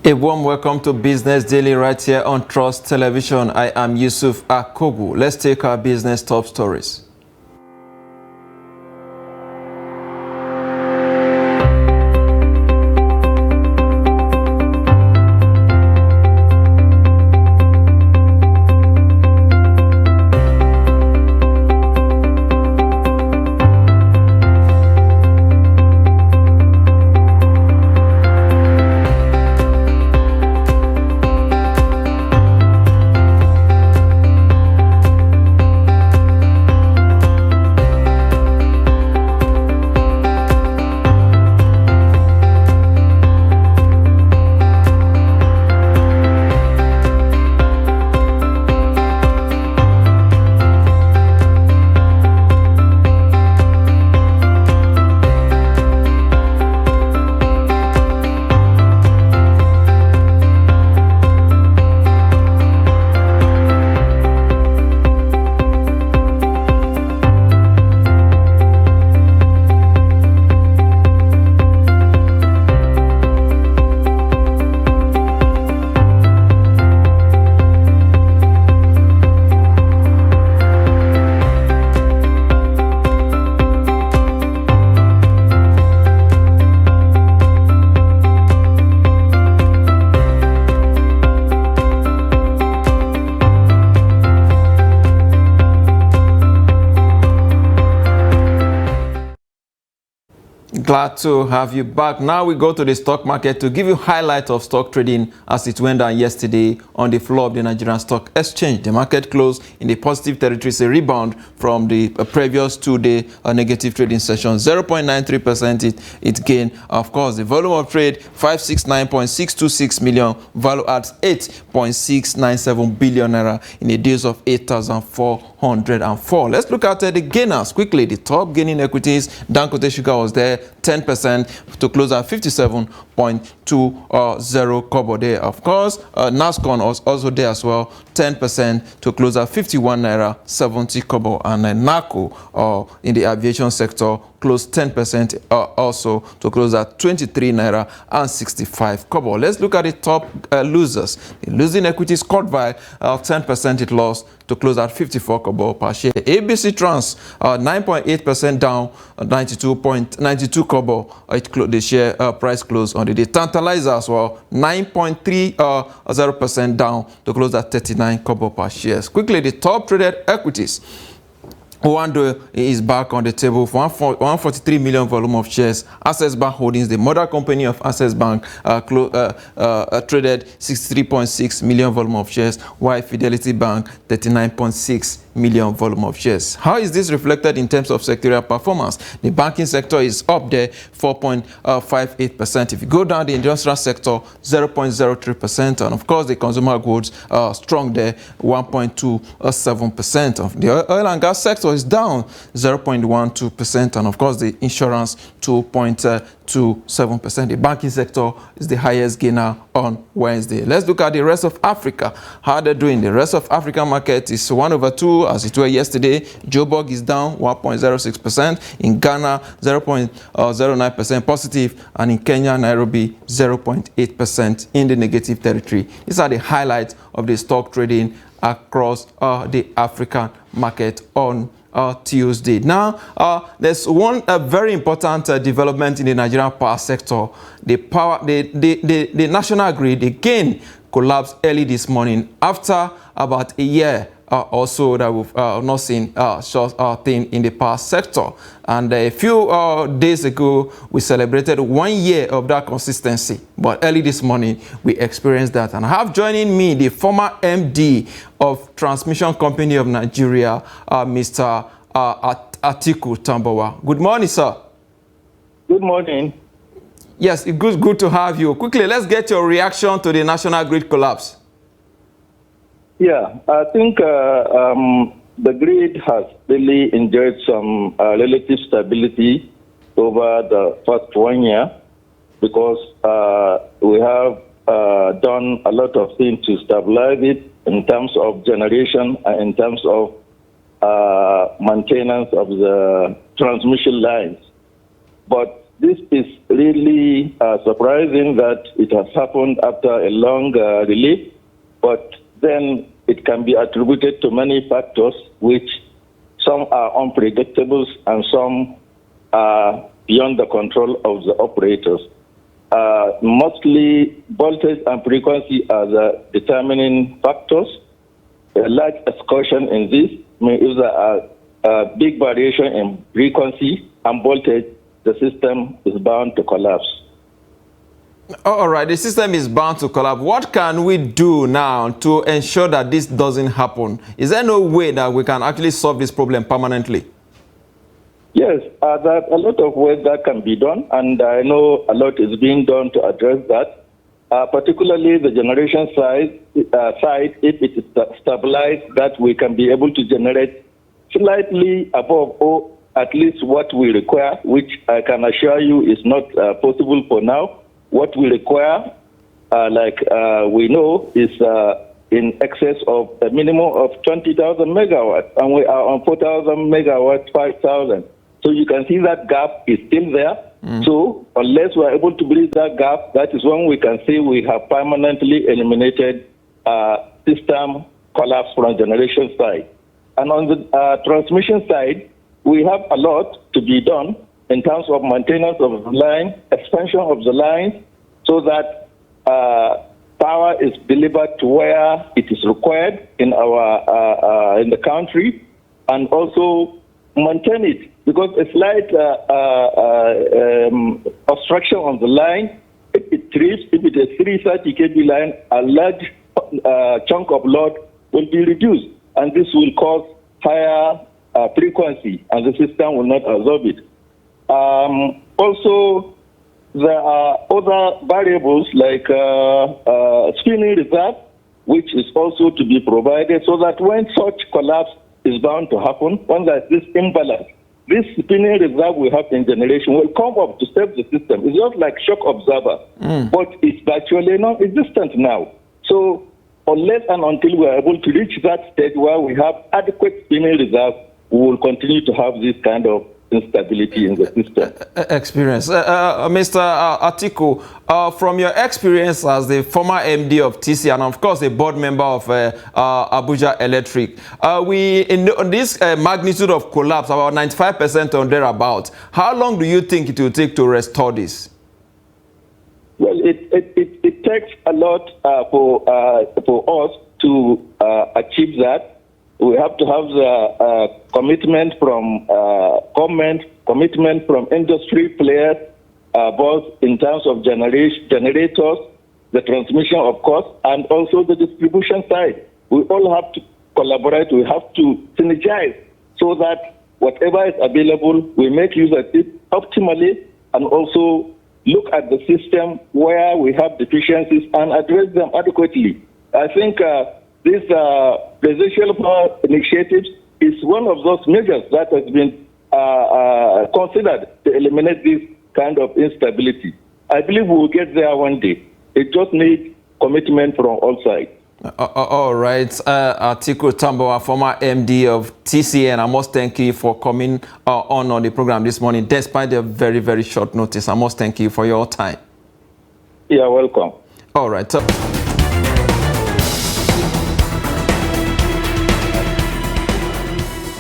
A warm welcome to Business Daily right here on Trust Television. I am Yusuf Akogu. Let's take our business top stories. Glad to have you back. Now we go to the stock market to give you highlight of stock trading as it went down yesterday on the floor of the Nigerian Stock Exchange. The market closed in the positive territory. It's a rebound from the previous two-day negative trading session. 0.93% it gained. Of course, the volume of trade 569.626 million, value adds 8.697 billion naira in a days of 8,404. Let's look at the gainers quickly. The top gaining equities, Dangote Sugar was there, 10% to close at 57.20 kobo there. Of course, NASCON was also there as well, 10% to close at 51 naira 70 kobo, and NACO in the aviation sector closed 10% also to close at 23 naira and 65 kobo. Let's look at the top losers. The losing equities, Cordvile, 10% it lost to close at 54 kobo per share. ABC Trans, 9.8% down, 92 kobo. The share price closed on the day. Tantalizer as well, 9.30% down to close at 39 kobo per share. Quickly, the top traded equities. Wando is back on the table for 143 million volume of shares. Access Bank Holdings, the mother company of Access Bank, traded 63.6 million volume of shares, while Fidelity Bank 39.6 million volume of shares. How is this reflected in terms of sectorial performance? The banking sector is up there 4.58%. If you go down the industrial sector, 0.03%, and of course the consumer goods strong there, 1.27%. Of the oil and gas sector is down 0.12%, and of course the insurance 2.27%. The banking sector is the highest gainer on Wednesday. Let's look at the rest of Africa. How they're doing. The rest of Africa market is 1/2 as it were yesterday. Joburg is down 1.06%. In Ghana, 0.09% positive, and in Kenya, Nairobi, 0.8% in the negative territory. These are the highlights of the stock trading across the African market on Tuesday. Now, there's one very important development in the Nigerian power sector. The national grid again collapsed early this morning after about a year or so that we've not seen such thing in the power sector. And a few days ago, we celebrated 1 year of that consistency. But early this morning, we experienced that. And I have joining me the former MD of Transmission Company of Nigeria, Mr. Atiku Tambuwal. Good morning, sir. Good morning. Yes, it's good to have you. Quickly, let's get your reaction to the national grid collapse. Yeah, I think the grid has really enjoyed some relative stability over the first 1 year because we have done a lot of things to stabilize it in terms of generation and in terms of maintenance of the transmission lines. But this is really surprising that it has happened after a long relief, but then it can be attributed to many factors, which some are unpredictable and some are beyond the control of the operators. Mostly voltage and frequency are the determining factors. A large excursion in this means if there are big variation in frequency and voltage, the system is bound to collapse. All right, the system is bound to collapse. What can we do now to ensure that this doesn't happen? Is there no way that we can actually solve this problem permanently? Yes, there are a lot of ways that can be done, and I know a lot is being done to address that. Particularly the generation side, if it is stabilized, that we can be able to generate slightly above or at least what we require, which I can assure you is not possible for now. What we require, we know, is in excess of a minimum of 20,000 megawatts, and we are on 4,000 megawatts, 5,000. So you can see that gap is still there. So unless we are able to bridge that gap, that is when we can say we have permanently eliminated system collapse from generation side. And on the transmission side, we have a lot to be done in terms of maintenance of the line, expansion of the line, so that power is delivered to where it is required in our in the country, and also maintain it, because a slight obstruction on the line, if it trips, if it is 330 kV line, a large chunk of load will be reduced, and this will cause higher frequency, and the system will not absorb it. Also, there are other variables like spinning reserve, which is also to be provided, so that when such collapse is bound to happen, when there is this imbalance, this spinning reserve we have in generation will come up to save the system. It's just like shock absorber, but it's virtually non-existent now. So unless and until we are able to reach that stage where we have adequate spinning reserve, we will continue to have this kind of instability in the system. Experience. Mr. Atiku, from your experience as the former MD of TCN and of course a board member of Abuja Electric, on this magnitude of collapse, about 95% or thereabouts, how long do you think it will take to restore this? Well, it takes a lot for us to achieve that. We have to have the commitment from government, commitment from industry players, both in terms of generators, the transmission, of course, and also the distribution side. We all have to collaborate. We have to synergize so that whatever is available, we make use of it optimally, and also look at the system where we have deficiencies and address them adequately. I think this presidential power initiative is one of those measures that has been considered to eliminate this kind of instability. I believe we will get there one day. It just needs commitment from all sides. All right. Atiku Tambuwal, former MD of TCN, I must thank you for coming on the program this morning, despite the very, very short notice. I must thank you for your time. You're welcome. All right.